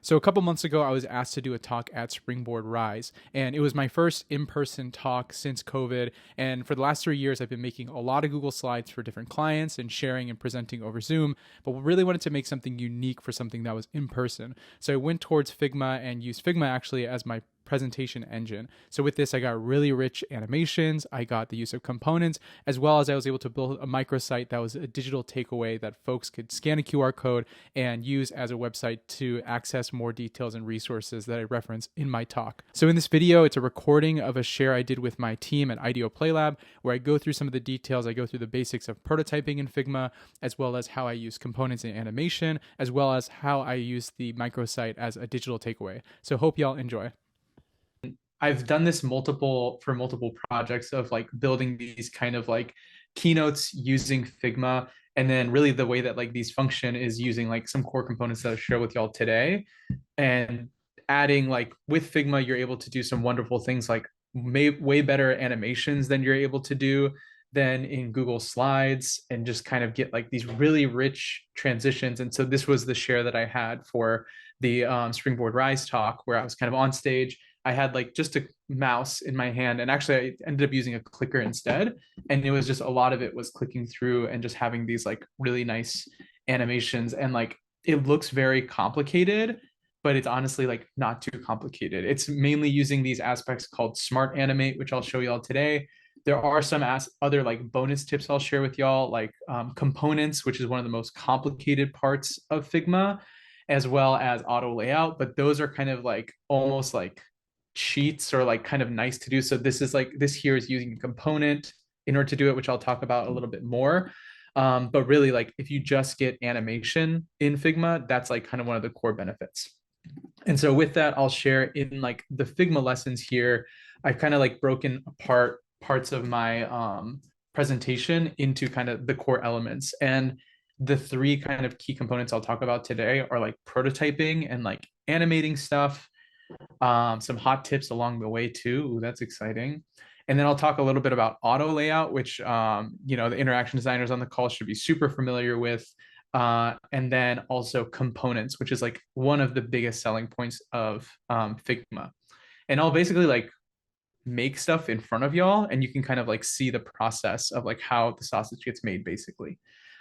So a couple months ago, I was asked to do a talk at Springboard Rise, and it was my first in-person talk since COVID. And for the last 3 years, I've been making a lot of Google Slides for different clients and sharing and presenting over Zoom, but we really wanted to make something unique for something that was in person. So I went towards Figma and used Figma actually as my presentation engine. So with this, I got really rich animations. I got the use of components, as well as I was able to build a microsite that was a digital takeaway that folks could scan a QR code and use as a website to access more details and resources that I reference in my talk. So in this video, it's a recording of a share I did with my team at IDEO Play Lab, where I go through some of the details. I go through the basics of prototyping in Figma, as well as how I use components in animation, as well as how I use the microsite as a digital takeaway. So hope y'all enjoy. I've done this multiple projects of like building these kind of like keynotes using Figma. And then really the way that like these function is using like some core components that I'll share with y'all today, and adding like with Figma, you're able to do some wonderful things like way better animations than you're able to do than in Google Slides, and just kind of get like these really rich transitions. And so this was the share that I had for the Springboard Rise talk, where I was kind of on stage. I had like just a mouse in my hand, and actually I ended up using a clicker instead. And it was just a lot of it was clicking through and just having these like really nice animations. And like it looks very complicated, but it's honestly like not too complicated. It's mainly using these aspects called Smart Animate, which I'll show y'all today. There are some other like bonus tips I'll share with y'all, like components, which is one of the most complicated parts of Figma, as well as auto layout. But those are kind of like almost like cheats, or like kind of nice to do. So this is like, this here is using a component in order to do it, which I'll talk about a little bit more. But really, like if you just get animation in Figma, that's like kind of one of the core benefits. And so with that, I'll share in like the Figma lessons here. I've kind of like broken apart parts of my presentation into kind of the core elements. And the three kind of key components I'll talk about today are like prototyping and like animating stuff, some hot tips along the way too. Ooh, that's exciting. And then I'll talk a little bit about auto layout, which the interaction designers on the call should be super familiar with. And then also components, which is like one of the biggest selling points of Figma. And I'll basically like make stuff in front of y'all, and you can kind of like see the process of like how the sausage gets made, basically.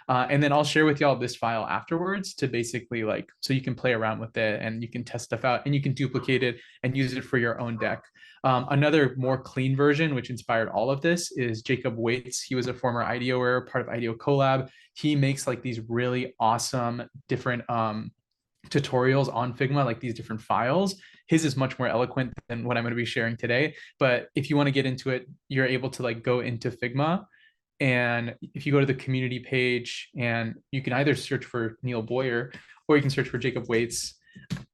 And then I'll share with y'all this file afterwards to basically like, so you can play around with it and you can test stuff out and you can duplicate it and use it for your own deck. Another more clean version, which inspired all of this, is Jacob Waits. He was a former IDEOer, part of IDEO Collab. He makes like these really awesome different tutorials on Figma, like these different files. His is much more eloquent than what I'm going to be sharing today. But if you want to get into it, you're able to like go into Figma. And if you go to the community page, and you can either search for Neil Boyer or you can search for Jacob Waits.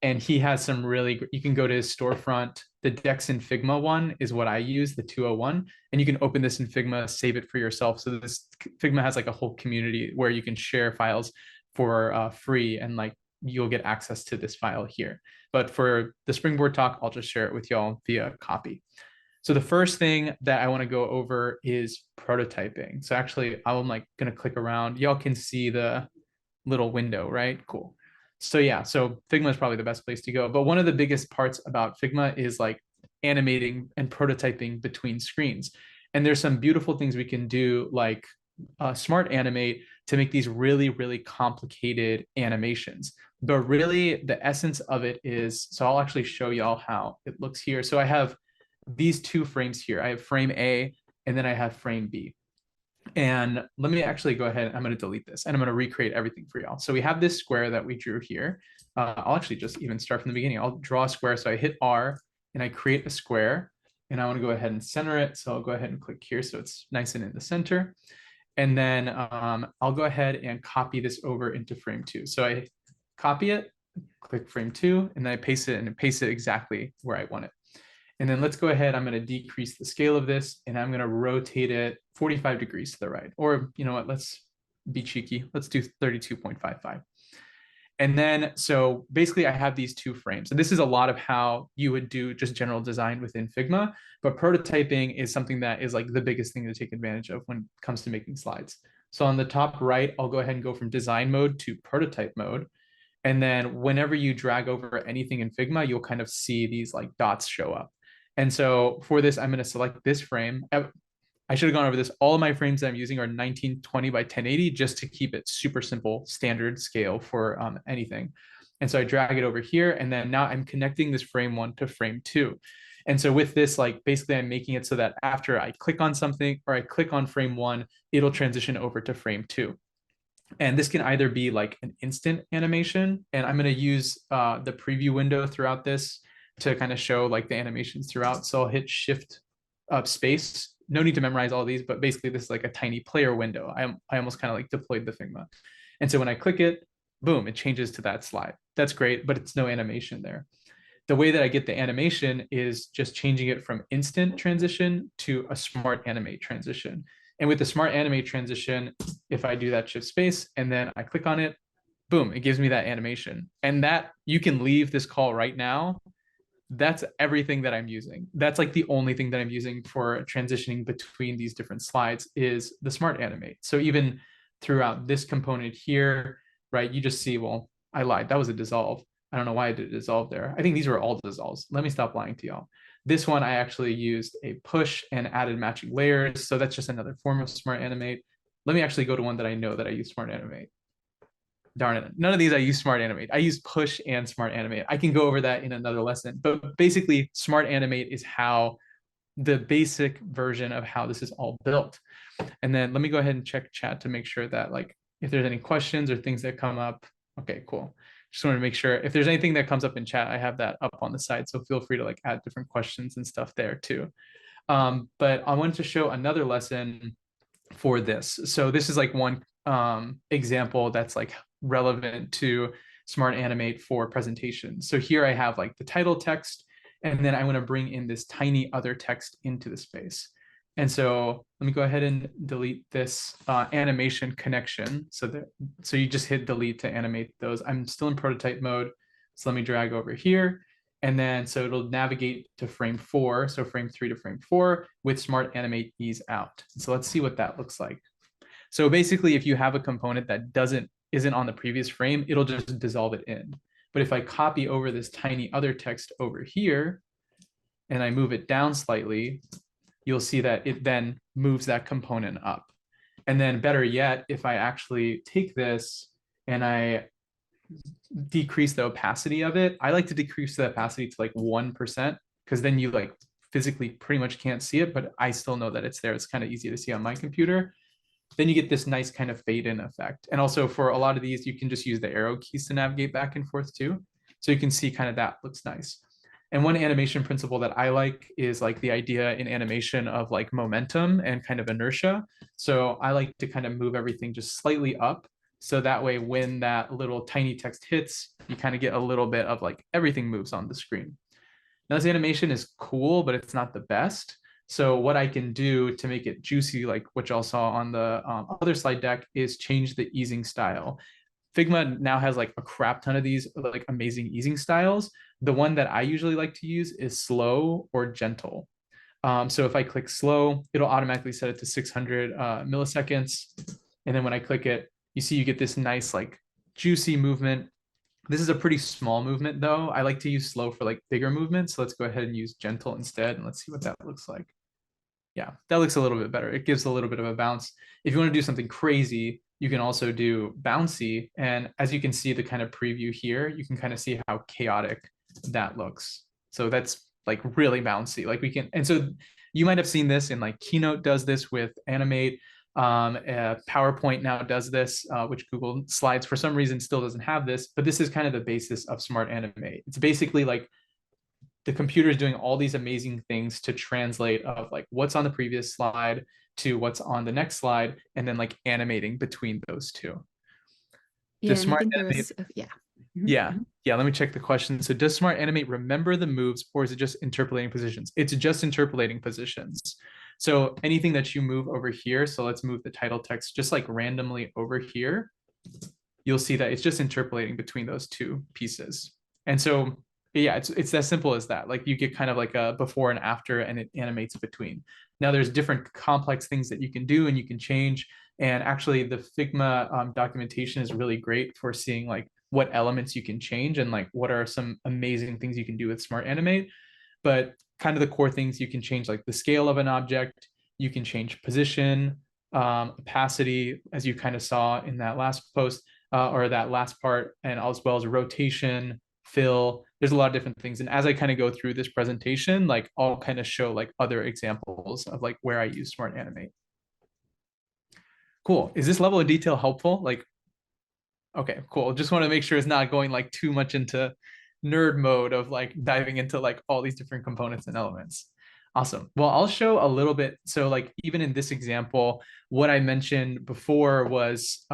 And he has some really, you can go to his storefront. The Dex in Figma one is what I use, the 201. And you can open this in Figma, save it for yourself. So this Figma has like a whole community where you can share files for free, and like you'll get access to this file here. But for the Springboard talk, I'll just share it with y'all via copy. So the first thing that I want to go over is prototyping. So actually, I'm like going to click around. Y'all can see the little window, right? Cool. So yeah, so Figma is probably the best place to go. But one of the biggest parts about Figma is like animating and prototyping between screens. And there's some beautiful things we can do, like Smart Animate, to make these really, really complicated animations. But really, the essence of it is, so I'll actually show y'all how it looks here. So I have these two frames here. I have frame A, and then I have frame B. And let me actually go ahead. I'm going to delete this and I'm going to recreate everything for y'all. So we have this square that we drew here. I'll actually just even start from the beginning. I'll draw a square. So I hit R and I create a square, and I want to go ahead and center it. So I'll go ahead and click here so it's nice and in the center. And then I'll go ahead and copy this over into frame 2. So I copy it, click frame 2, and then I paste it, and paste it exactly where I want it. And then let's go ahead, I'm going to decrease the scale of this, and I'm going to rotate it 45 degrees to the right. Or you know what, let's be cheeky. Let's do 32.55. And then, so basically I have these two frames. And this is a lot of how you would do just general design within Figma. But prototyping is something that is like the biggest thing to take advantage of when it comes to making slides. So on the top right, I'll go ahead and go from design mode to prototype mode. And then whenever you drag over anything in Figma, you'll kind of see these like dots show up. And so for this, I'm going to select this frame. I should have gone over this. All of my frames that I'm using are 1920 by 1080 just to keep it super simple, standard scale for anything. And so I drag it over here, and then now I'm connecting this frame 1 to frame 2. And so with this, like basically I'm making it so that after I click on something or I click on frame 1, it'll transition over to frame 2. And this can either be like an instant animation, and I'm going to use the preview window throughout this to kind of show like the animations throughout. So I'll hit shift up space. No need to memorize all these, but basically this is like a tiny player window. I almost kind of like deployed the Figma. And so when I click it, boom, it changes to that slide. That's great, but it's no animation there. The way that I get the animation is just changing it from instant transition to a smart animate transition. And with the smart animate transition, if I do that shift space and then I click on it, boom, it gives me that animation. And that you can leave this call right now. That's everything that I'm using. That's like the only thing that I'm using for transitioning between these different slides is the smart animate. So even throughout this component here, right, you just see, well, I lied. That was a dissolve. I don't know why I did dissolve there. I think these were all dissolves. Let me stop lying to y'all. This one, I actually used a push and added matching layers. So that's just another form of smart animate. Let me actually go to one that I know that I use smart animate. Darn it. None of these I use smart animate. I use push and smart animate. I can go over that in another lesson. But basically, smart animate is how the basic version of how this is all built. And then let me go ahead and check chat to make sure that like if there's any questions or things that come up. Okay, cool. Just want to make sure if there's anything that comes up in chat, I have that up on the side. So feel free to like add different questions and stuff there too. But I wanted to show another lesson for this. So this is like one example that's like relevant to smart animate for presentations. So here I have like the title text, and then I want to bring in this tiny other text into the space. And so let me go ahead and delete this animation connection. So you just hit delete to animate those. I'm still in prototype mode. So let me drag over here. And then so it'll navigate to frame 4. So frame 3 to frame 4 with smart animate ease out. So let's see what that looks like. So basically, if you have a component that isn't on the previous frame, it'll just dissolve it in. But if I copy over this tiny other text over here and I move it down slightly, you'll see that it then moves that component up. And then better yet, if I actually take this and I decrease the opacity of it, I like to decrease the opacity to like 1%, because then you like physically pretty much can't see it, but I still know that it's there. It's kind of easy to see on my computer. Then you get this nice kind of fade in effect. And also for a lot of these, you can just use the arrow keys to navigate back and forth too. So you can see kind of that looks nice. And one animation principle that I like is like the idea in animation of like momentum and kind of inertia. So I like to kind of move everything just slightly up. So that way, when that little tiny text hits, you kind of get a little bit of like everything moves on the screen. Now this animation is cool, but it's not the best. So what I can do to make it juicy, like what y'all saw on the other slide deck, is change the easing style. Figma now has like a crap ton of these like amazing easing styles. The one that I usually like to use is slow or gentle. So if I click slow, it'll automatically set it to 600 milliseconds. And then when I click it, you see you get this nice like juicy movement. This is a pretty small movement though. I like to use slow for like bigger movements. So let's go ahead and use gentle instead. And let's see what that looks like. Yeah, that looks a little bit better. It gives a little bit of a bounce. If you want to do something crazy, you can also do bouncy. And as you can see, the kind of preview here, you can kind of see how chaotic that looks. So that's like really bouncy. Like we can, and so you might have seen this in like Keynote does this with Animate. PowerPoint now does this, which Google Slides for some reason still doesn't have this, but this is kind of the basis of Smart Animate. It's basically like the computer is doing all these amazing things to translate of like what's on the previous slide to what's on the next slide, and then like animating between those two. Yeah, Does and I Smart think there Animate, was, yeah. yeah, let me check the question. So does Smart Animate remember the moves, or is it just interpolating positions? It's just interpolating positions. So anything that you move over here, so let's move the title text just like randomly over here, you'll see that it's just interpolating between those two pieces. And so yeah, it's as simple as that. Like you get kind of like a before and after, and it animates between. Now there's different complex things that you can do and you can change. And actually the Figma documentation is really great for seeing like what elements you can change and like what are some amazing things you can do with Smart Animate. But kind of the core things you can change, like the scale of an object, you can change position, opacity, as you kind of saw in that last post or that last part, and as well as rotation, fill. There's a lot of different things. And as I kind of go through this presentation, like I'll kind of show like other examples of like where I use Smart Animate. Cool. Is this level of detail helpful? Like, okay, cool. Just want to make sure it's not going like too much into nerd mode of like diving into like all these different components and elements. Awesome. Well, I'll show a little bit. So like even in this example, what I mentioned before was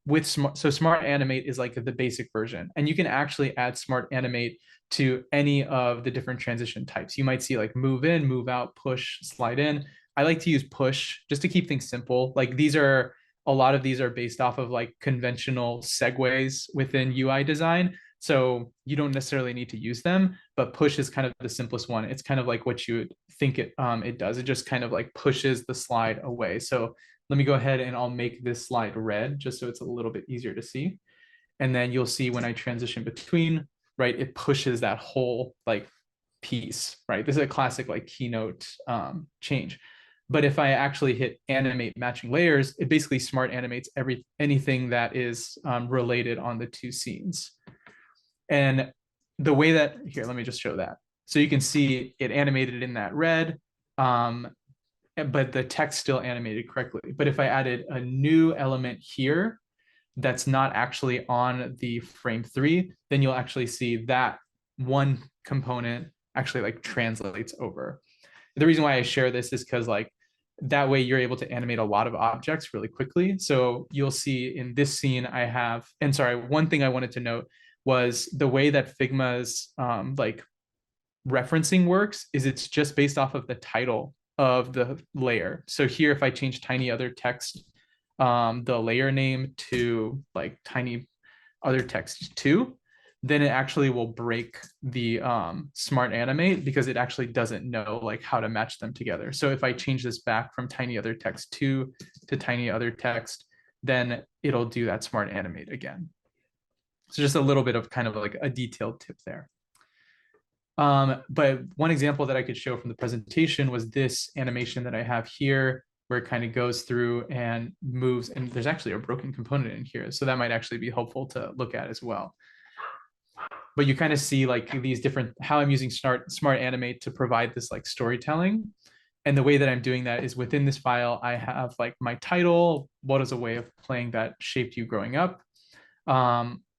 with Smart Animate is like the basic version, and you can actually add Smart Animate to any of the different transition types. You might see like move in, move out, push, slide in. I like to use push just to keep things simple. Like a lot of these are based off of like conventional segues within UI design. So you don't necessarily need to use them, but push is kind of the simplest one. It's kind of like what you would think it does. It just kind of like pushes the slide away. So let me go ahead and I'll make this slide red just so it's a little bit easier to see. And then you'll see when I transition between, right, it pushes that whole like piece, right? This is a classic like keynote change. But if I actually hit animate matching layers, it basically smart animates anything that is related on the two scenes. And the way that, here, let me just show that. So you can see it animated in that red, but the text still animated correctly. But if I added a new element here that's not actually on the frame 3, then you'll actually see that one component actually like translates over. The reason why I share this is because like that way you're able to animate a lot of objects really quickly. So you'll see in this scene I have, and sorry, one thing I wanted to note was the way that Figma's like referencing works is it's just based off of the title of the layer. So here, if I change tiny other text, the layer name to like tiny other text 2, then it actually will break the smart animate because it actually doesn't know like how to match them together. So if I change this back from tiny other text 2 to tiny other text, then it'll do that smart animate again. So just a little bit of kind of like a detailed tip there. But one example that I could show from the presentation was this animation that I have here, where it kind of goes through and moves, and there's actually a broken component in here. So that might actually be helpful to look at as well. But you kind of see like these different, how I'm using smart animate to provide this like storytelling. And the way that I'm doing that is within this file, I have like my title, what is a way of playing that shaped you growing up.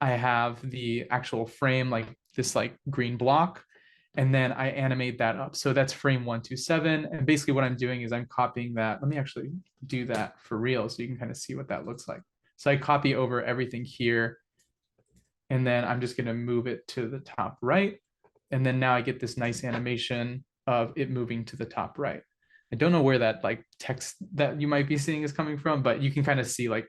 I have the actual frame, like this like green block, and then I animate that up. So that's frame 127. And basically what I'm doing is I'm copying that. Let me actually do that for real so you can kind of see what that looks like. So I copy over everything here, and then I'm just going to move it to the top right. And then now I get this nice animation of it moving to the top right. I don't know where that like text that you might be seeing is coming from, but you can kind of see like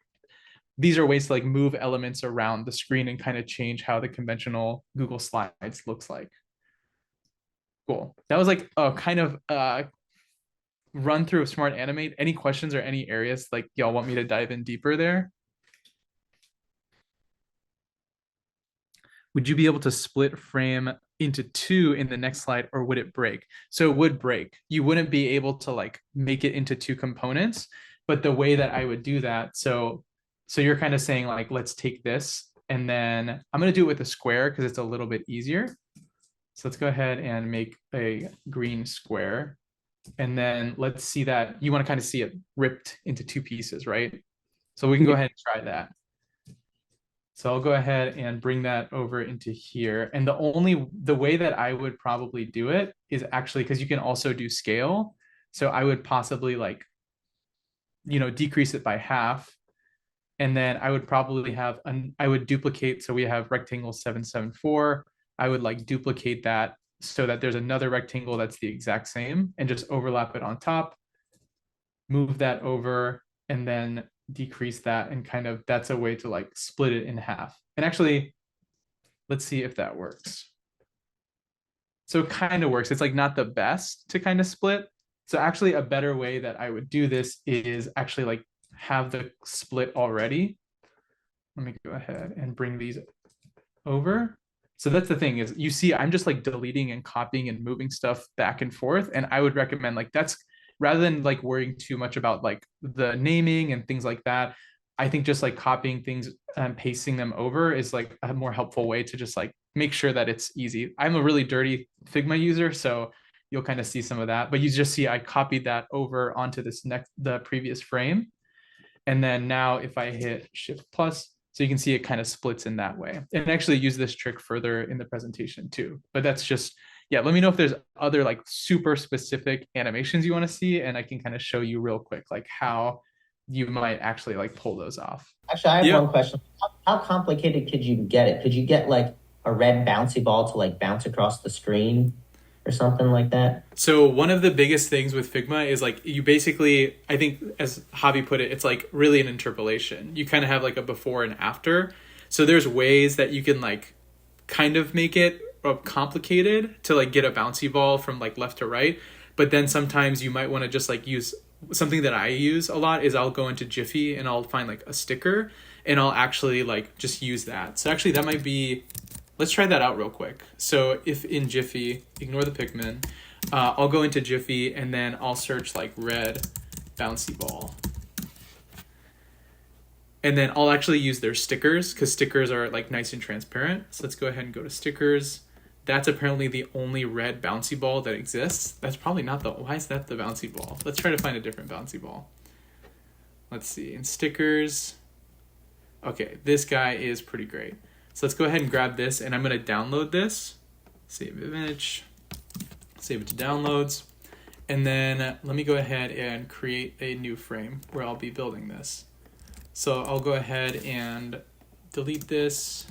these are ways to like move elements around the screen and kind of change how the conventional Google Slides looks like. Cool. That was like a kind of run through of Smart Animate. Any questions or any areas like y'all want me to dive in deeper there? Would you be able to split frame into 2 in the next slide, or would it break? So it would break. You wouldn't be able to like make it into 2 components, but the way that I would do that, so you're kind of saying like, let's take this, and then I'm going to do it with a square because it's a little bit easier. So let's go ahead and make a green square. And then let's see that you want to kind of see it ripped into 2 pieces, right? So we can go ahead and try that. So I'll go ahead and bring that over into here. And the way that I would probably do it is actually, because you can also do scale. So I would possibly like, decrease it by half. And then I would probably have, I would duplicate. So we have rectangle 774. I would like duplicate that so that there's another rectangle that's the exact same, and just overlap it on top, move that over, and then decrease that, and kind of that's a way to like split it in half. And actually, let's see if that works. So it kind of works. It's like not the best to kind of split. So actually a better way that I would do this is actually like have the split already. Let me go ahead and bring these over. So that's the thing is you see I'm just like deleting and copying and moving stuff back and forth. And I would recommend like that's rather than like worrying too much about like the naming and things like that. I think just like copying things and pasting them over is like a more helpful way to just like make sure that it's easy. I'm a really dirty Figma user, so you'll kind of see some of that. But you just see I copied that over onto this next the previous frame. And then now if I hit Shift plus, so you can see it kind of splits in that way. And actually use this trick further in the presentation too. But that's just, yeah, let me know if there's other like super specific animations you want to see. And I can kind of show you real quick, like how you might actually like pull those off. Actually, I have Yeah. one question. How complicated could you get it? Could you get like a red bouncy ball to like bounce across the screen or something like that? So one of the biggest things with Figma is like you basically, I think as Javi put it, it's like really an interpolation. You kind of have like a before and after. So there's ways that you can like kind of make it complicated to like get a bouncy ball from like left to right. But then sometimes you might want to just like use something that I use a lot is I'll go into Jiffy and I'll find like a sticker and I'll actually like just use that. So actually that might be, let's try that out real quick. So if in Jiffy, ignore the Pikmin, I'll go into Jiffy and then I'll search like red bouncy ball. And then I'll actually use their stickers because stickers are like nice and transparent. So let's go ahead and go to stickers. That's apparently the only red bouncy ball that exists. That's probably not the, why is that the bouncy ball? Let's try to find a different bouncy ball. Let's see, in stickers. Okay, this guy is pretty great. So let's go ahead and grab this and I'm gonna download this. Save image, save it to downloads. And then let me go ahead and create a new frame where I'll be building this. So I'll go ahead and delete this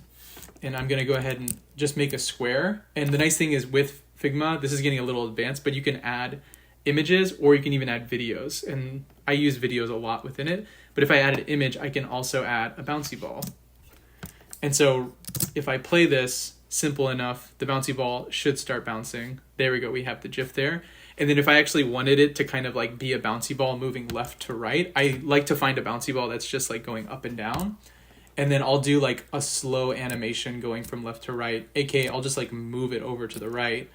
and I'm gonna go ahead and just make a square. And the nice thing is with Figma, this is getting a little advanced, but you can add images or you can even add videos. And I use videos a lot within it, but if I add an image, I can also add a bouncy ball. And so if I play this simple enough, the bouncy ball should start bouncing. There we go, we have the GIF there. And then if I actually wanted it to kind of like be a bouncy ball moving left to right, I like to find a bouncy ball that's just like going up and down. And then I'll do like a slow animation going from left to right, aka I'll just like move it over to the right.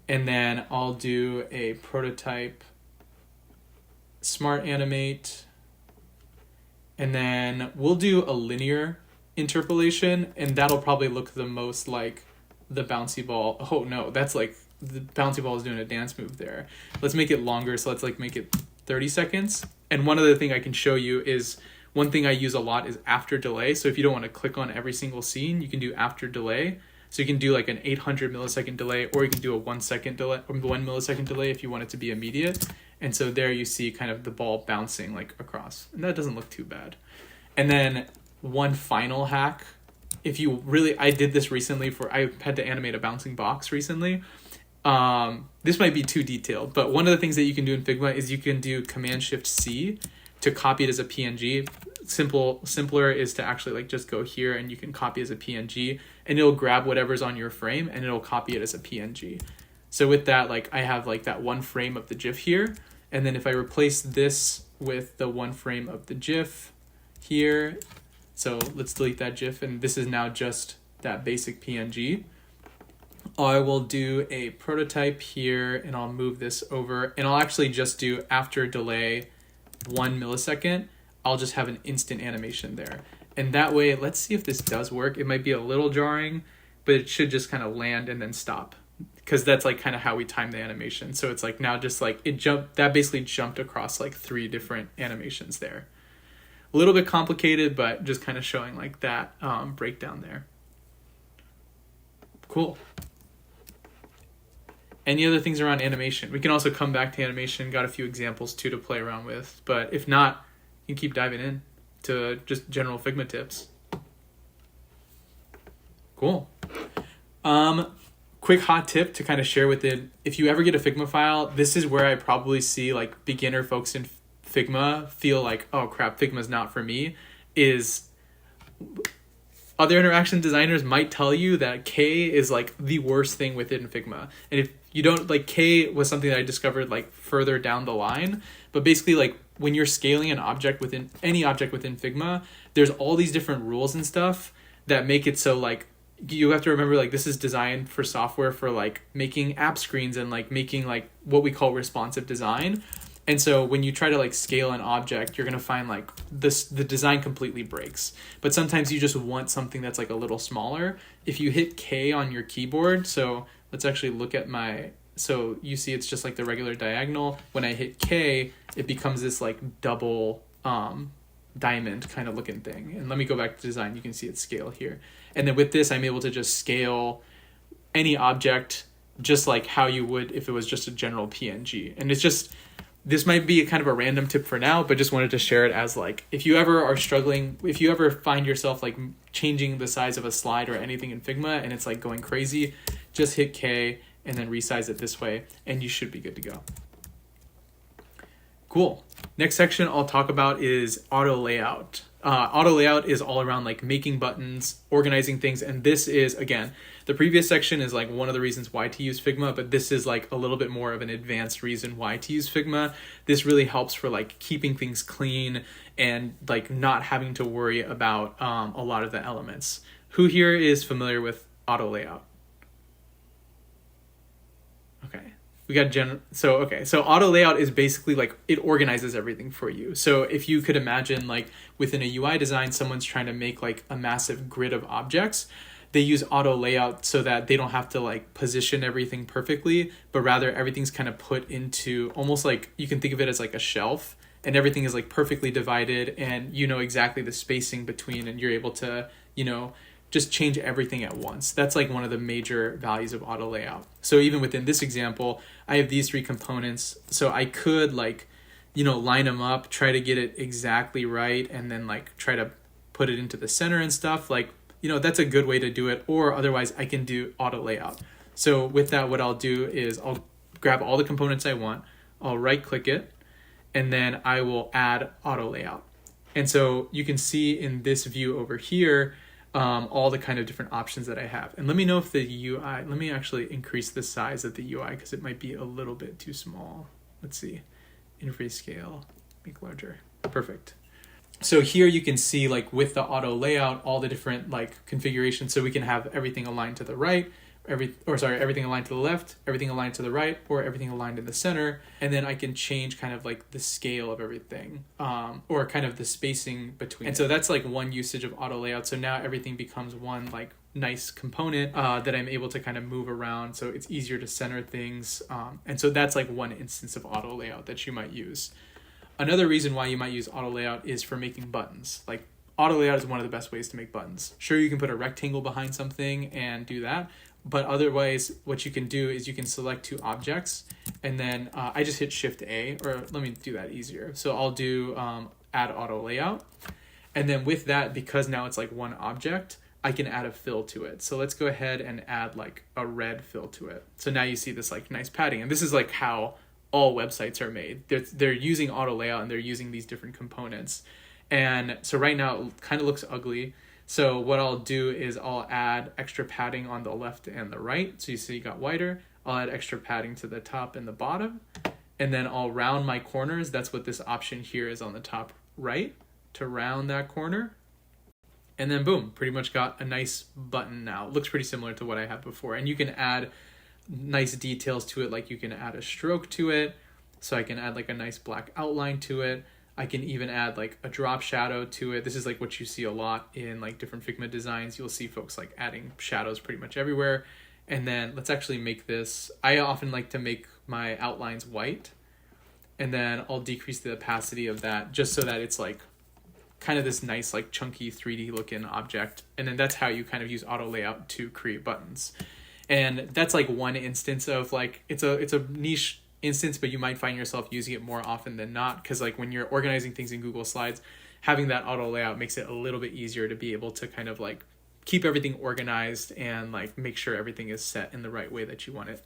And then I'll do a prototype smart animate. And then we'll do a linear interpolation and that'll probably look the most like the bouncy ball. Oh no, that's like the bouncy ball is doing a dance move there. Let's make it longer. So let's like make it 30 seconds. And one other thing I can show you is one thing I use a lot is after delay. So if you don't want to click on every single scene, you can do after delay. So you can do like an 800 millisecond delay, or you can do a 1 second delay or 1 millisecond delay if you want it to be immediate. And so there you see kind of the ball bouncing like across, and that doesn't look too bad. And then one final hack, if you really, I did this recently I had to animate a bouncing box recently. This might be too detailed, but one of the things that you can do in Figma is you can do Command Shift C to copy it as a PNG. Simpler is to actually like just go here and you can copy as a PNG and it'll grab whatever's on your frame and it'll copy it as a PNG. So with that, like I have like that one frame of the GIF here. And then if I replace this with the one frame of the GIF here, so let's delete that GIF and this is now just that basic PNG. I will do a prototype here and I'll move this over and I'll actually just do after delay 1 millisecond. I'll just have an instant animation there. And that way, let's see if this does work. It might be a little jarring, but it should just kind of land and then stop. Because that's like kind of how we time the animation. So it's like now just like it jumped, that basically jumped across like 3 different animations there. A little bit complicated, but just kind of showing like that breakdown there. Cool. Any other things around animation? We can also come back to animation. Got a few examples too to play around with. But if not, you can keep diving in to just general Figma tips. Cool. Quick hot tip to kind of share with it. If you ever get a Figma file, this is where I probably see like beginner folks in Figma feel like, oh crap, Figma's not for me, is other interaction designers might tell you that K is like the worst thing within Figma. And if you don't like, K was something that I discovered like further down the line, but basically like when you're scaling an object within any object within Figma, there's all these different rules and stuff that make it so like you have to remember, like, this is designed for software for like making app screens and like making like what we call responsive design. And so when you try to like scale an object, you're going to find like the design completely breaks. But sometimes you just want something that's like a little smaller. If you hit K on your keyboard, so let's actually look at so you see it's just like the regular diagonal. When I hit K, it becomes this like double diamond kind of looking thing. And let me go back to design. You can see it scale here. And then with this, I'm able to just scale any object just like how you would if it was just a general PNG. And it's just, this might be a kind of a random tip for now, but just wanted to share it as like, if you ever are struggling, if you ever find yourself like changing the size of a slide or anything in Figma and it's like going crazy, just hit K and then resize it this way and you should be good to go. Cool. Next section I'll talk about is auto layout. Auto layout is all around like making buttons, organizing things. And this is, again, the previous section is like one of the reasons why to use Figma, but this is like a little bit more of an advanced reason why to use Figma. This really helps for like keeping things clean and like not having to worry about a lot of the elements. Who here is familiar with auto layout? Okay. We got so auto layout is basically like it organizes everything for you. So if you could imagine like within a UI design, someone's trying to make like a massive grid of objects, they use auto layout so that they don't have to like position everything perfectly, but rather everything's kind of put into almost like, you can think of it as like a shelf, and everything is like perfectly divided and you know exactly the spacing between, and you're able to, you know, just change everything at once. That's like one of the major values of auto layout. So even within this example, I have these three components. So I could like, you know, line them up, try to get it exactly right, and then like try to put it into the center and stuff. Like, you know, that's a good way to do it. Or otherwise I can do auto layout. So with that, what I'll do is I'll grab all the components I want, I'll right click it, and then I will add auto layout. And so you can see in this view over here, all the kind of different options that I have. And let me know if the UI, let me actually increase the size of the UI because it might be a little bit too small. Let's see, interface scale, make larger, perfect. So here you can see like with the auto layout, all the different like configurations. So we can have everything aligned to the right, everything aligned to the left, everything aligned to the right, or everything aligned in the center. And then I can change kind of like the scale of everything, or kind of the spacing between. And so that's like one usage of auto layout. So now everything becomes one like nice component that I'm able to kind of move around. So it's easier to center things. And so that's like one instance of auto layout that you might use. Another reason why you might use auto layout is for making buttons. Like auto layout is one of the best ways to make buttons. Sure, you can put a rectangle behind something and do that. But otherwise, what you can do is you can select two objects, and then I just hit Shift A, or let me do that easier. So I'll do add auto layout. And then with that, because now it's like one object, I can add a fill to it. So let's go ahead and add like a red fill to it. So now you see this like nice padding. And this is like how all websites are made. They're using auto layout and they're using these different components. And so right now it kind of looks ugly. So what I'll do is I'll add extra padding on the left and the right. So you see you got wider. I'll add extra padding to the top and the bottom. And then I'll round my corners. That's what this option here is on the top right, to round that corner. And then boom, pretty much got a nice button now. It looks pretty similar to what I had before. And you can add nice details to it, like you can add a stroke to it. So I can add like a nice black outline to it. I can even add like a drop shadow to it. This is like what you see a lot in like different Figma designs. You'll see folks like adding shadows pretty much everywhere. And then let's actually make this, I often like to make my outlines white. And then I'll decrease the opacity of that just so that it's like kind of this nice like chunky 3D looking object. And then that's how you kind of use auto layout to create buttons. And that's like one instance of like, it's a niche instance, but you might find yourself using it more often than not, because like when you're organizing things in Google Slides, having that auto layout makes it a little bit easier to be able to kind of like keep everything organized and like make sure everything is set in the right way that you want it.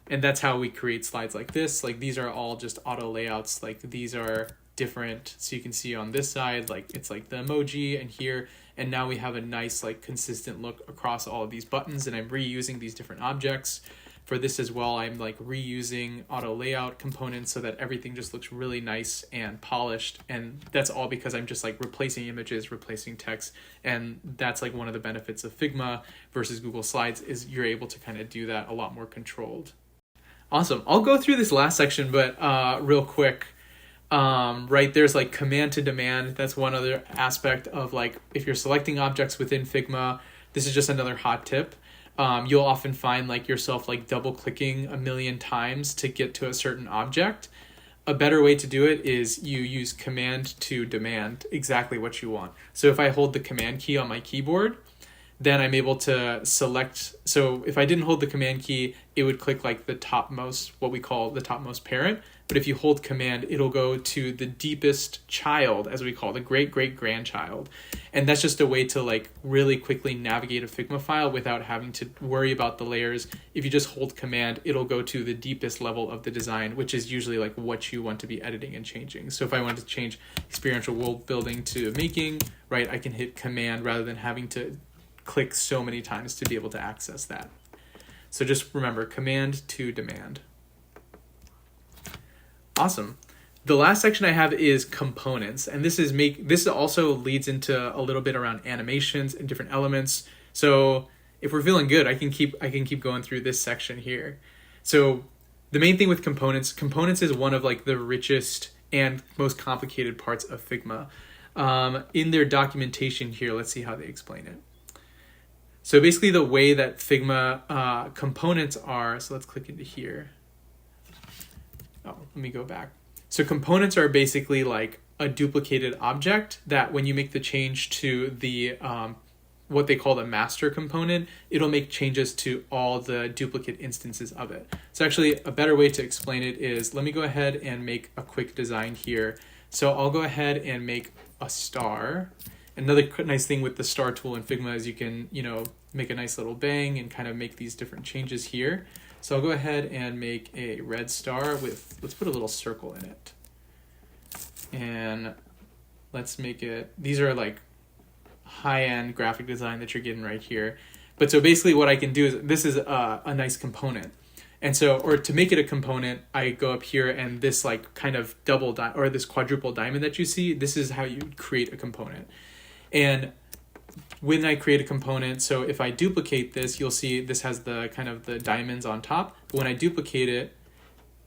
And that's how we create slides like this. Like these are all just auto layouts. Like these are different. So you can see on this side, like it's like the emoji and here, and now we have a nice like consistent look across all of these buttons, and I'm reusing these different objects. For this as well, I'm like reusing auto layout components so that everything just looks really nice and polished. And that's all because I'm just like replacing images, replacing text. And that's like one of the benefits of Figma versus Google Slides is you're able to kind of do that a lot more controlled. Awesome. I'll go through this last section, but real quick. Right, there's like command to demand. That's one other aspect of like if you're selecting objects within Figma. This is just another hot tip. You'll often find like yourself like double clicking a million times to get to a certain object. A better way to do it is you use command to demand exactly what you want. So if I hold the command key on my keyboard, then I'm able to select. So if I didn't hold the command key, it would click like the topmost, what we call the topmost parent. But if you hold command, it'll go to the deepest child, as we call the great-great-grandchild. And that's just a way to like really quickly navigate a Figma file without having to worry about the layers. If you just hold command, it'll go to the deepest level of the design, which is usually like what you want to be editing and changing. So if I want to change experiential world building to making, right, I can hit command rather than having to click so many times to be able to access that. So just remember, command to demand. Awesome. The last section I have is components, and this also leads into a little bit around animations and different elements. So if we're feeling good, I can keep going through this section here. So the main thing with components is one of like the richest and most complicated parts of Figma. In their documentation here, let's see how they explain it. So basically the way that Figma components are, so let's click into here. Oh, let me go back. So components are basically like a duplicated object that when you make the change to the what they call the master component, it'll make changes to all the duplicate instances of it. So actually a better way to explain it is, let me go ahead and make a quick design here. So I'll go ahead and make a star. Another nice thing with the star tool in Figma is you can, make a nice little bang and kind of make these different changes here. So I'll go ahead and make a red star with, let's put a little circle in it. And let's make it, these are like high-end graphic design that you're getting right here. But so basically what I can do is, this is a nice component. And so, or to make it a component, I go up here and this like kind of or this quadruple diamond that you see, this is how you create a component. And when I create a component, so if I duplicate this, you'll see this has the kind of the diamonds on top. But when I duplicate it,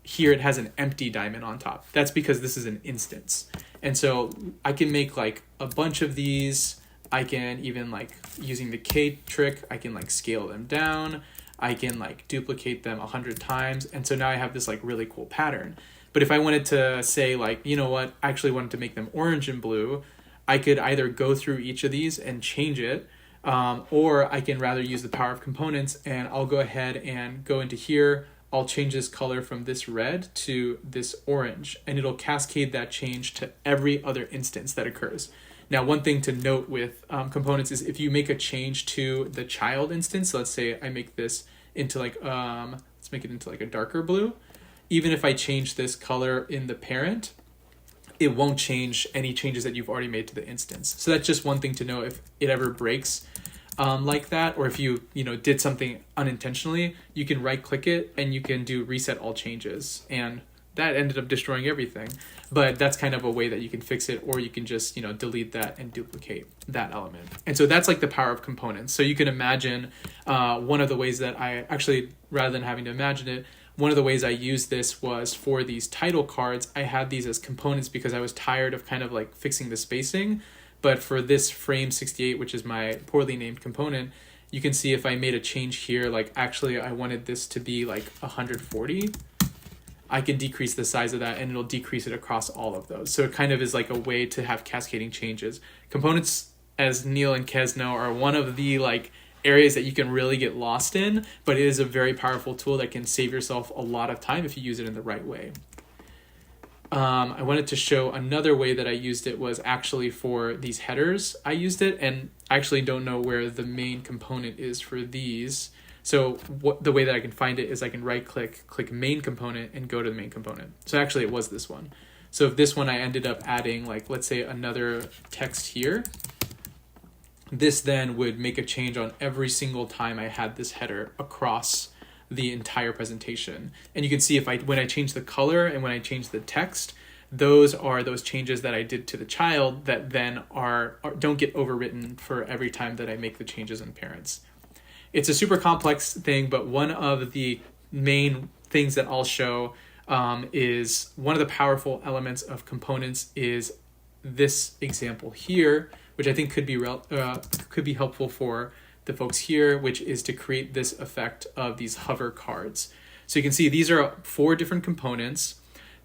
here it has an empty diamond on top. That's because this is an instance. And so I can make like a bunch of these. I can even like using the K trick, I can like scale them down. I can like duplicate them 100 times. And so now I have this like really cool pattern. But if I wanted to say like, you know what, I actually wanted to make them orange and blue, I could either go through each of these and change it, or I can rather use the power of components and I'll go ahead and go into here. I'll change this color from this red to this orange, and it'll cascade that change to every other instance that occurs. Now, one thing to note with components is if you make a change to the child instance, let's say I make this into like, let's make it into like a darker blue. Even if I change this color in the parent, it won't change any changes that you've already made to the instance. So that's just one thing to know if it ever breaks like that, or if you did something unintentionally, you can right click it and you can do reset all changes. And that ended up destroying everything. But that's kind of a way that you can fix it, or you can just delete that and duplicate that element. And so that's like the power of components. So you can imagine one of the ways that I actually, rather than having to imagine it, one of the ways I used this was for these title cards. I had these as components because I was tired of kind of like fixing the spacing. But for this frame 68, which is my poorly named component, you can see if I made a change here, like actually I wanted this to be like 140, I can decrease the size of that and it'll decrease it across all of those. So it kind of is like a way to have cascading changes. Components, as Neil and Kez know, are one of the like areas that you can really get lost in, but it is a very powerful tool that can save yourself a lot of time if you use it in the right way. I wanted to show another way that I used it was actually for these headers. I used it, and I actually don't know where the main component is for these. So the way that I can find it is I can right click main component and go to the main component. So actually it was this one. So if this one I ended up adding like, let's say another text here, this then would make a change on every single time I had this header across the entire presentation. And you can see when I change the color and when I change the text, those are those changes that I did to the child that then don't get overwritten for every time that I make the changes in parents. It's a super complex thing, but one of the main things that I'll show is one of the powerful elements of components is this example here, which I think could be helpful for the folks here, which is to create this effect of these hover cards. So you can see these are 4 different components.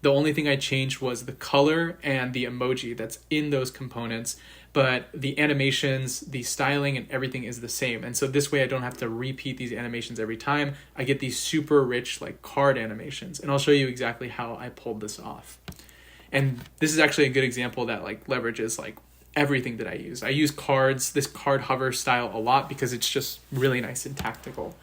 The only thing I changed was the color and the emoji that's in those components, but the animations, the styling, and everything is the same. And so this way I don't have to repeat these animations every time. I get these super rich like card animations, and I'll show you exactly how I pulled this off. And this is actually a good example that like leverages like everything that I use. I use cards, this card hover style a lot because it's just really nice and tactile.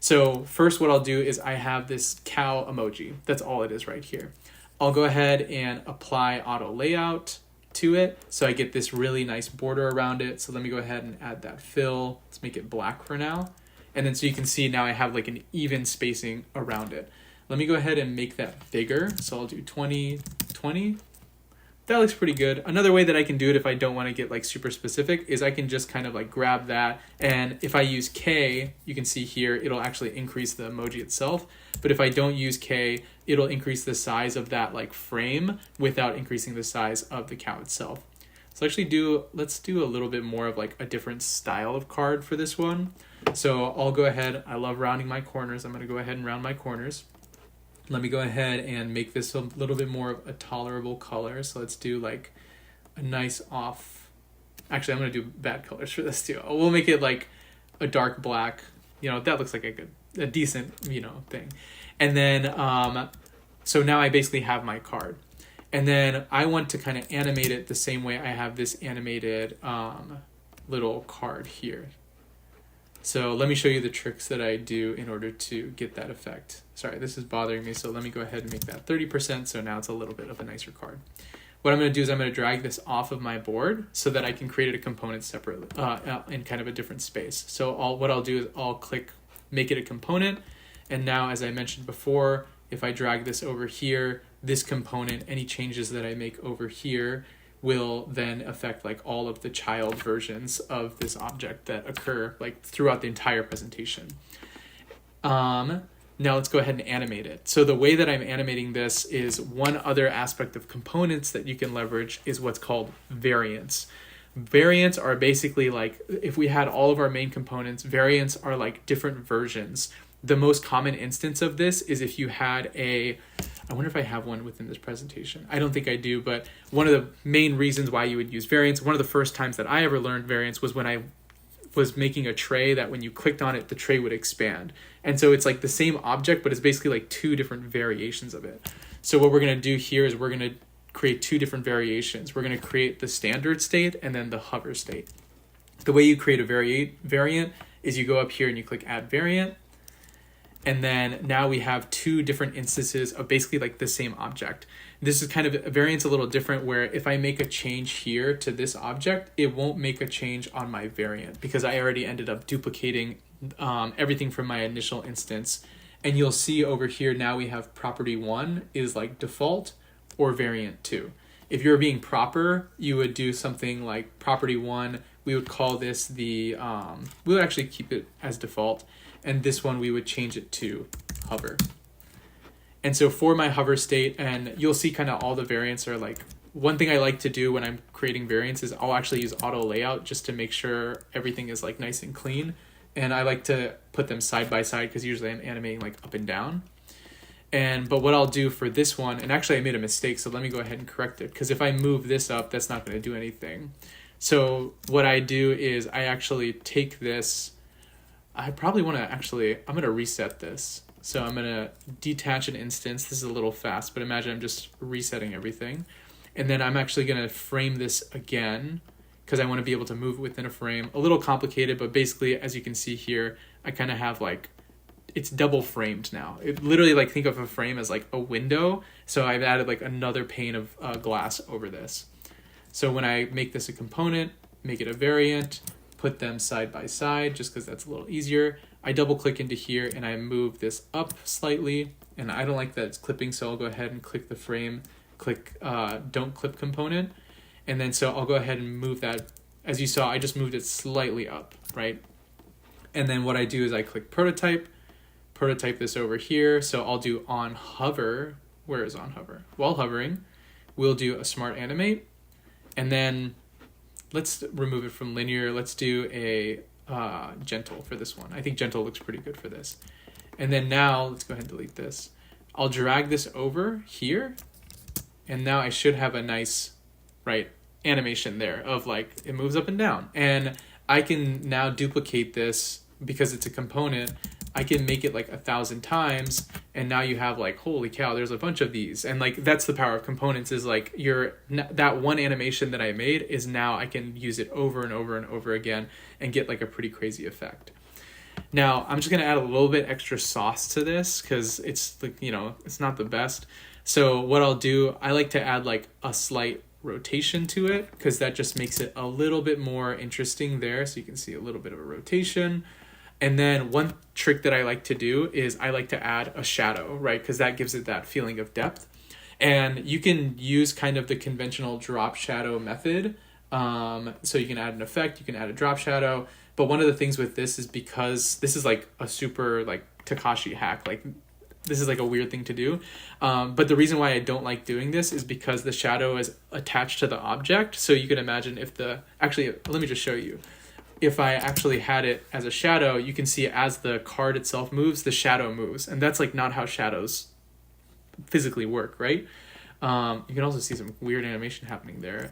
So first what I'll do is I have this cow emoji. That's all it is right here. I'll go ahead and apply auto layout to it. So I get this really nice border around it. So let me go ahead and add that fill. Let's make it black for now. And then so you can see now I have like an even spacing around it. Let me go ahead and make that bigger. So I'll do 20, 20. That looks pretty good. Another way that I can do it if I don't want to get like super specific is I can just kind of like grab that, and if I use K, you can see here it'll actually increase the emoji itself. But if I don't use K, it'll increase the size of that like frame without increasing the size of the cow itself. So let's do a little bit more of like a different style of card for this one. So I'll go ahead, I love rounding my corners. I'm going to go ahead and round my corners. Let me go ahead and make this a little bit more of a tolerable color. So let's do like a nice off. Actually, I'm going to do bad colors for this too. We'll make it like a dark black. That looks like a decent, thing. And then, so now I basically have my card. And then I want to kind of animate it the same way I have this animated little card here. So let me show you the tricks that I do in order to get that effect. Sorry, this is bothering me, so let me go ahead and make that 30%, so now it's a little bit of a nicer card. What I'm going to do is I'm going to drag this off of my board so that I can create a component separately in kind of a different space. So what I'll do is I'll click make it a component, and now as I mentioned before, if I drag this over here, this component, any changes that I make over here will then affect like all of the child versions of this object that occur like throughout the entire presentation. Now let's go ahead and animate it. So the way that I'm animating this is one other aspect of components that you can leverage is what's called variants. Variants are basically like, if we had all of our main components, variants are like different versions. The most common instance of this is if you had I wonder if I have one within this presentation. I don't think I do, but one of the main reasons why you would use variants, one of the first times that I ever learned variants was when I was making a tray that when you clicked on it, the tray would expand. And so it's like the same object, but it's basically like 2 different variations of it. So what we're going to do here is we're going to create 2 different variations. We're going to create the standard state and then the hover state. The way you create a variant is you go up here and you click add variant. And then now we have 2 different instances of basically like the same object. This is kind of a variant's a little different where if I make a change here to this object, it won't make a change on my variant because I already ended up duplicating everything from my initial instance. And you'll see over here now we have property 1 is like default or variant 2. If you're being proper, you would do something like property 1. We would call this we would actually keep it as default. And this one we would change it to hover. And so for my hover state, and you'll see kind of all the variants are like, one thing I like to do when I'm creating variants is I'll actually use auto layout just to make sure everything is like nice and clean. And I like to put them side by side because usually I'm animating like up and down. But what I'll do for this one, and actually I made a mistake, so let me go ahead and correct it. Because if I move this up, that's not going to do anything. So what I do is I actually take this, I'm going to reset this. So I'm going to detach an instance. This is a little fast, but imagine I'm just resetting everything. And then I'm actually going to frame this again because I want to be able to move it within a frame. A little complicated, but basically, as you can see here, I kind of have like, it's double framed now. It literally like think of a frame as like a window. So I've added like another pane of glass over this. So when I make this a component, make it a variant, put them side by side just because that's a little easier. I double click into here and I move this up slightly, and I don't like that it's clipping, so I'll go ahead and click the frame, click don't clip component. And then so I'll go ahead and move that. As you saw, I just moved it slightly up, right? And then what I do is I click prototype this over here. So I'll do on hover. Where is on hover? While hovering, we'll do a smart animate. And then let's remove it from linear. Let's do a gentle for this one. I think gentle looks pretty good for this. And then now let's go ahead and delete this. I'll drag this over here. And now I should have a nice, right, animation there of like it moves up and down. And I can now duplicate this because it's a component. I can make it like 1,000 times, and now you have like, holy cow, there's a bunch of these. And like that's the power of components, is like that one animation that I made is now I can use it over and over and over again and get like a pretty crazy effect. Now I'm just gonna add a little bit extra sauce to this because it's like, you know, it's not the best. So what I'll do, I like to add like a slight rotation to it because that just makes it a little bit more interesting there. So you can see a little bit of a rotation. And then one trick that I like to do is I like to add a shadow, right? Because that gives it that feeling of depth. And you can use kind of the conventional drop shadow method. So you can add an effect, you can add a drop shadow. But one of the things with this is because this is like a super like Takashi hack, like this is like a weird thing to do. But the reason why I don't like doing this is because the shadow is attached to the object. So you can imagine if actually, let me just show you. If I actually had it as a shadow, you can see as the card itself moves, the shadow moves. And that's like not how shadows physically work, right? You can also see some weird animation happening there.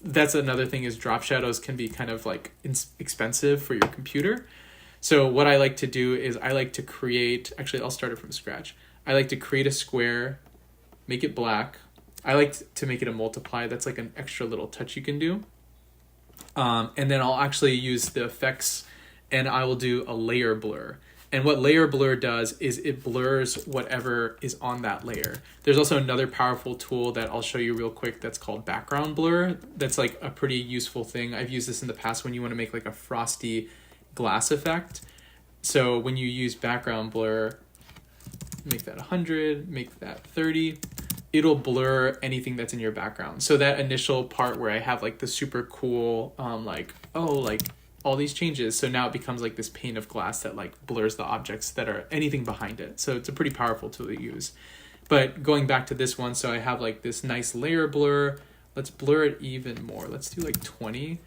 That's another thing, is drop shadows can be kind of like expensive for your computer. So what I like to do is I like to create, actually I'll start it from scratch. I like to create a square, make it black. I like to make it a multiply. That's like an extra little touch you can do. And then I'll actually use the effects and I will do a layer blur. And what layer blur does is it blurs whatever is on that layer. There's also another powerful tool that I'll show you real quick that's called background blur. That's like a pretty useful thing. I've used this in the past when you want to make like a frosty glass effect. So when you use background blur, make that 100, make that 30. It'll blur anything that's in your background. So that initial part where I have like the super cool, like all these changes. So now it becomes like this pane of glass that like blurs the objects that are anything behind it. So it's a pretty powerful tool to use. But going back to this one, so I have like this nice layer blur. Let's blur it even more. Let's do like 20.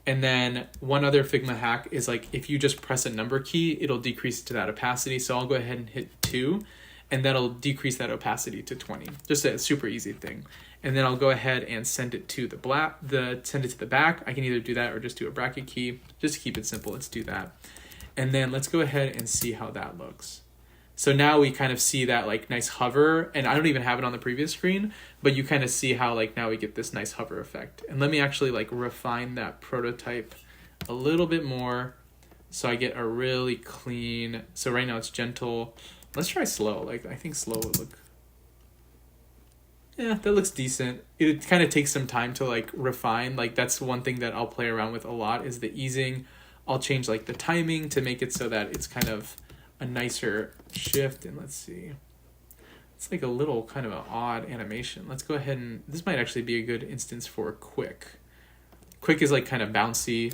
And then one other Figma hack is like if you just press a number key, it'll decrease to that opacity. So I'll go ahead and hit 2. And that'll decrease that opacity to 20. Just a super easy thing. And then I'll go ahead and send it to send it to the back. I can either do that or just do a bracket key. Just to keep it simple, let's do that. And then let's go ahead and see how that looks. So now we kind of see that like nice hover, and I don't even have it on the previous screen, but you kind of see how like now we get this nice hover effect. And let me actually like refine that prototype a little bit more so I get a really clean, so right now it's gentle. Let's try slow. Like I think slow would look, yeah, that looks decent. It kind of takes some time to like refine. Like that's one thing that I'll play around with a lot is the easing. I'll change like the timing to make it so that it's kind of a nicer shift. And let's see, it's like a little kind of an odd animation. Let's go ahead and, this might actually be a good instance for quick. Quick is like kind of bouncy.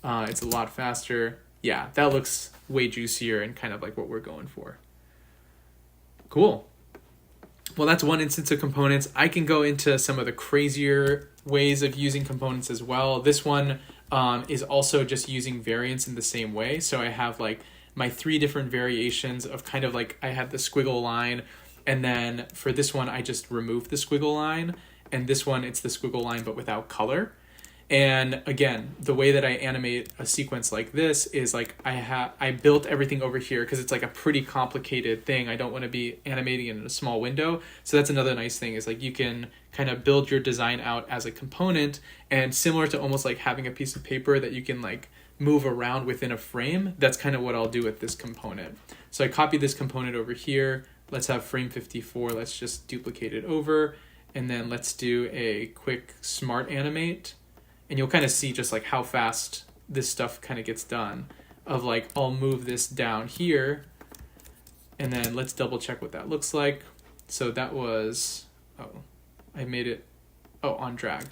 It's a lot faster. Yeah, that looks way juicier and kind of like what we're going for. Cool. Well, that's one instance of components. I can go into some of the crazier ways of using components as well. This one is also just using variants in the same way. So I have like my 3 different variations of kind of like, I have the squiggle line, and then for this one, I just removed the squiggle line, and this one, it's the squiggle line, but without color. And again, the way that I animate a sequence like this is like I built everything over here because it's like a pretty complicated thing. I don't want to be animating in a small window. So that's another nice thing is like you can kind of build your design out as a component, and similar to almost like having a piece of paper that you can like move around within a frame. That's kind of what I'll do with this component. So I copy this component over here. Let's have frame 54. Let's just duplicate it over. And then let's do a quick smart animate. And you'll kind of see just like how fast this stuff kind of gets done. of like, I'll move this down here, and then let's double check what that looks like. So that was, I made it, on drag.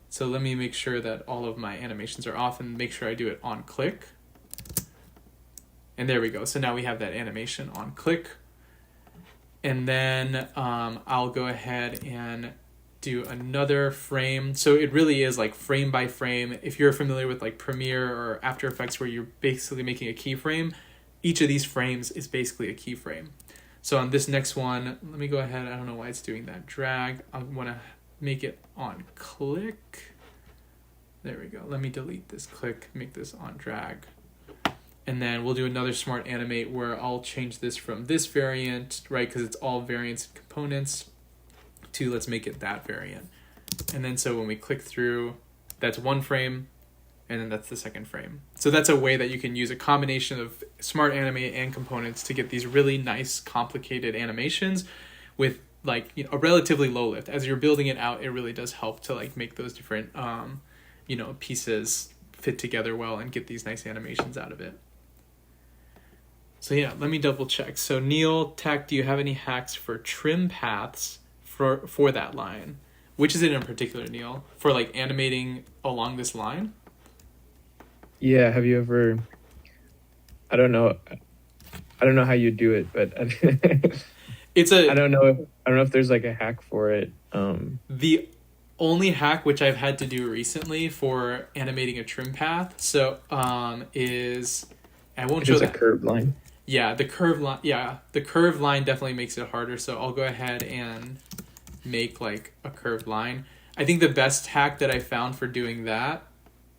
So let me make sure that all of my animations are off and make sure I do it on click. And there we go. So now we have that animation on click. And then I'll go ahead and do another frame. So it really is like frame by frame. If you're familiar with like Premiere or After Effects, where you're basically making a keyframe, each of these frames is basically a keyframe. So on this next one, let me go ahead. I don't know why it's doing that drag. I want to make it on click. There we go. Let me delete this click, make this on drag. And then we'll do another smart animate where I'll change this from this variant, right? Because it's all variants and components, to let's make it that variant. And then so when we click through, that's one frame, and then that's the second frame. So that's a way that you can use a combination of smart animate and components to get these really nice, complicated animations with like, a relatively low lift. As you're building it out, it really does help to like make those different, pieces fit together well and get these nice animations out of it. So yeah, let me double check. So Neil, Tech, do you have any hacks for trim paths for that line? Which is it in particular, Neil? For like animating along this line? Yeah, have you ever, I don't know how you do it, but I don't know if there's like a hack for it. The only hack which I've had to do recently for animating a trim path, is, I won't show that. A curved line. Yeah, the curved line. Yeah, the curved line definitely makes it harder. So I'll go ahead and make like a curved line. I think the best hack that I found for doing that,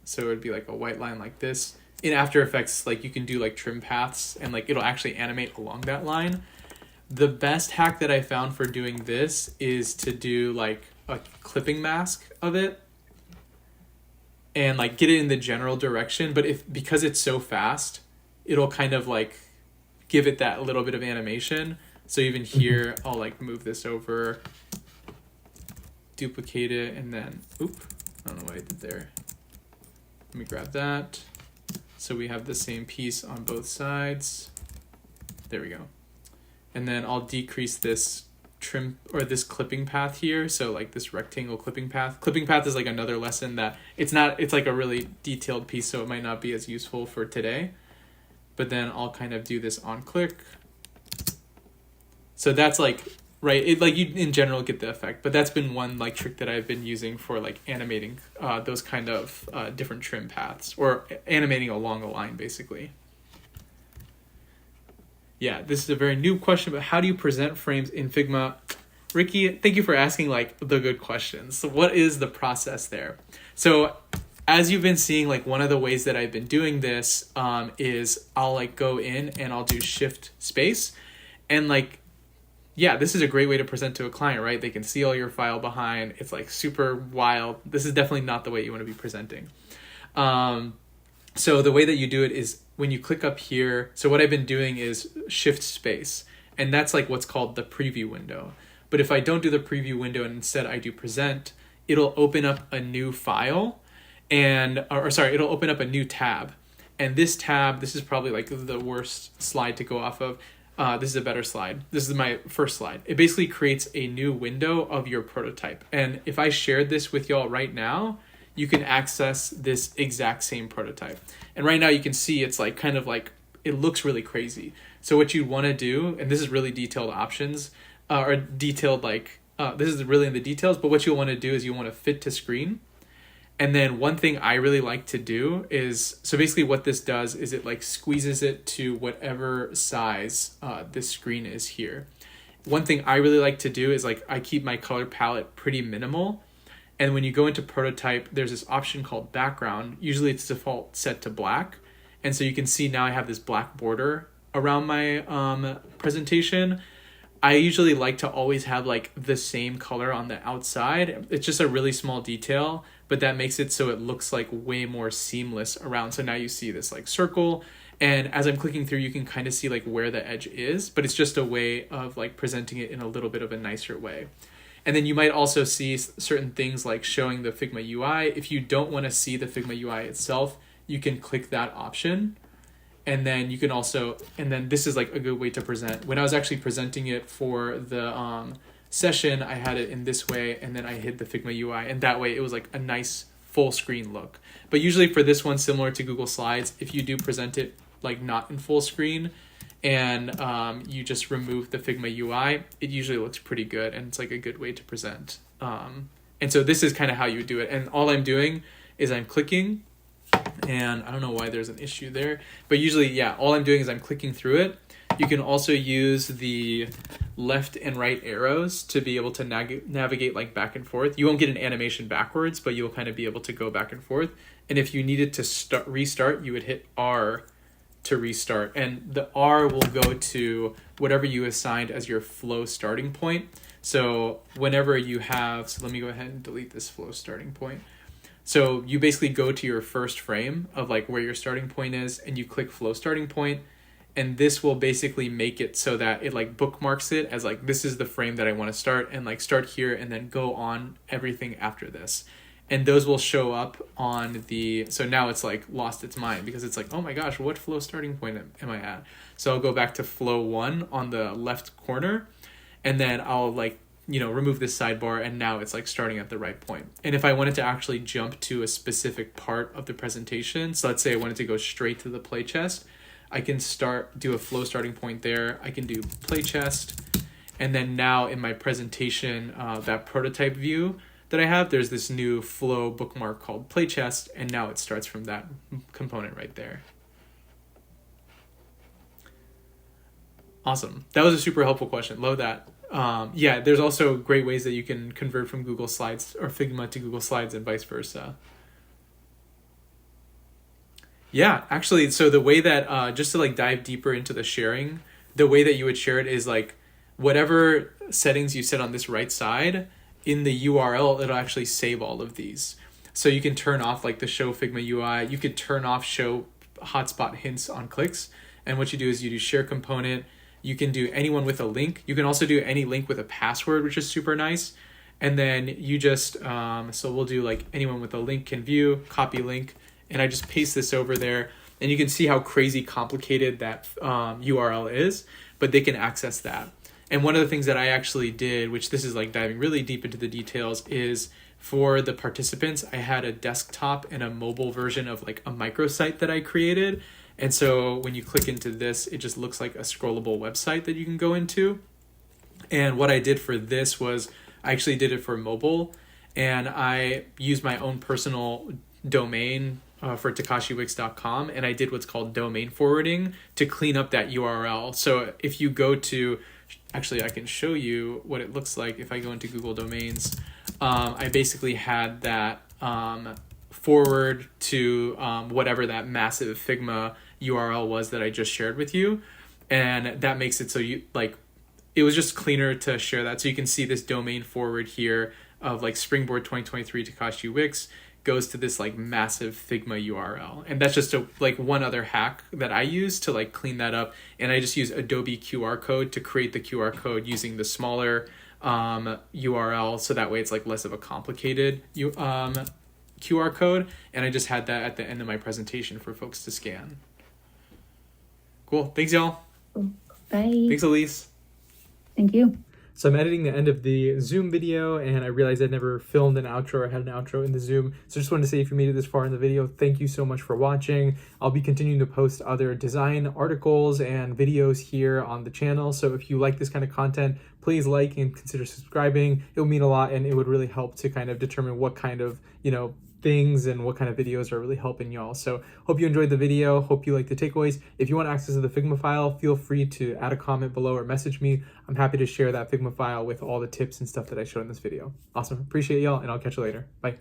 so it would be like a white line like this. In After Effects, like you can do like trim paths and like it'll actually animate along that line. The best hack that I found for doing this is to do like a clipping mask of it and like get it in the general direction. But because it's so fast, it'll kind of like give it that little bit of animation. So even here, I'll like move this over, duplicate it, and then, I don't know what I did there. Let me grab that. So we have the same piece on both sides. There we go. And then I'll decrease this trim or this clipping path here. So like this rectangle clipping path. Clipping path is like another lesson that it's like a really detailed piece, so it might not be as useful for today. But then I'll kind of do this on click. So that's like, right, it like you in general get the effect, but that's been one like trick that I've been using for like animating those kind of different trim paths, or animating along a line basically. Yeah, this is a very new question, but how do you present frames in Figma? Ricky, thank you for asking like the good questions. So what is the process there? So as you've been seeing, like one of the ways that I've been doing this is I'll like go in and I'll do shift space, and like, yeah, this is a great way to present to a client, right? They can see all your file behind. It's like super wild. This is definitely not the way you want to be presenting. So the way that you do it is when you click up here. So what I've been doing is shift space, and that's like what's called the preview window. But if I don't do the preview window and instead I do present, it'll open up a new file it'll open up a new tab. And this tab, this is probably like the worst slide to go off of. This is a better slide. This is my first slide. It basically creates a new window of your prototype. And if I shared this with y'all right now, you can access this exact same prototype. And right now you can see it's like kind of like, it looks really crazy. So what you want to do, and this is really detailed options, or detailed like, this is really in the details, but what you'll want to do is you want to fit to screen. And then one thing I really like to do is, so basically what this does is it like squeezes it to whatever size this screen is here. One thing I really like to do is like I keep my color palette pretty minimal. And when you go into prototype, there's this option called background. Usually it's default set to black. And so you can see now I have this black border around my presentation. I usually like to always have like the same color on the outside. It's just a really small detail, but that makes it so it looks like way more seamless around. So now you see this like circle, and as I'm clicking through, you can kind of see like where the edge is, but it's just a way of like presenting it in a little bit of a nicer way. And then you might also see certain things like showing the Figma UI. If you don't want to see the Figma UI itself, you can click that option. And then you can also, and then this is like a good way to present. When I was actually presenting it for the session, I had it in this way, and then I hid the Figma UI, and that way it was like a nice full screen look. But usually for this one, similar to Google Slides, if you do present it like not in full screen and you just remove the Figma UI, it usually looks pretty good, and it's like a good way to present. And so this is kind of how you do it. And all I'm doing is I'm clicking, and I don't know why there's an issue there, but usually, yeah, all I'm doing is I'm clicking through it. You can also use the left and right arrows to be able to navigate like back and forth. You won't get an animation backwards, but you'll kind of be able to go back and forth. And if you needed to restart, you would hit R to restart. And the R will go to whatever you assigned as your flow starting point. So whenever you have, so let me go ahead and delete this flow starting point. So you basically go to your first frame of like where your starting point is, and you click flow starting point, and this will basically make it so that it like bookmarks it as like, this is the frame that I want to start, and like start here and then go on everything after this. And those will show up on the, so now it's like lost its mind because it's like, oh my gosh, what flow starting point am I at? So I'll go back to flow 1 on the left corner, and then I'll like, remove this sidebar, and now it's like starting at the right point. And if I wanted to actually jump to a specific part of the presentation, so let's say I wanted to go straight to the play chest, I can do a flow starting point there. I can do play chest. And then now in my presentation, that prototype view that I have, there's this new flow bookmark called play chest. And now it starts from that component right there. Awesome. That was a super helpful question. Love that. Yeah, there's also great ways that you can convert from Google Slides or Figma to Google Slides and vice versa. Yeah, actually, so the way that, just to like dive deeper into the sharing, the way that you would share it is like whatever settings you set on this right side, in the URL, it'll actually save all of these. So you can turn off like the show Figma UI, you could turn off show hotspot hints on clicks. And what you do is you do share component. You can do anyone with a link. You can also do any link with a password, which is super nice. And then you just, so we'll do like anyone with a link can view, copy link, and I just paste this over there. And you can see how crazy complicated that URL is, but they can access that. And one of the things that I actually did, which this is like diving really deep into the details, is for the participants, I had a desktop and a mobile version of like a microsite that I created. And so when you click into this, it just looks like a scrollable website that you can go into. And what I did for this was I actually did it for mobile, and I used my own personal domain for takashiwix.com, and I did what's called domain forwarding to clean up that URL. So if you go to, actually I can show you what it looks like if I go into Google Domains. I basically had that forward to whatever that massive Figma URL was that I just shared with you. And that makes it so you like, it was just cleaner to share that. So you can see this domain forward here of like Springboard 2023 Takashi Wix goes to this like massive Figma URL. And that's just like one other hack that I use to like clean that up. And I just use Adobe QR code to create the QR code using the smaller URL. So that way it's like less of a complicated QR code. And I just had that at the end of my presentation for folks to scan. Cool. Thanks, y'all. Bye. Thanks, Elise. Thank you. So I'm editing the end of the Zoom video, and I realized I'd never filmed an outro or had an outro in the Zoom. So just wanted to say, if you made it this far in the video, thank you so much for watching. I'll be continuing to post other design articles and videos here on the channel. So if you like this kind of content, please like and consider subscribing. It would mean a lot, and it would really help to kind of determine what kind of, things and what kind of videos are really helping y'all. So hope you enjoyed the video. Hope you like the takeaways. If you want access to the Figma file, feel free to add a comment below or message me. I'm happy to share that Figma file with all the tips and stuff that I showed in this video. Awesome. Appreciate y'all, and I'll catch you later. Bye.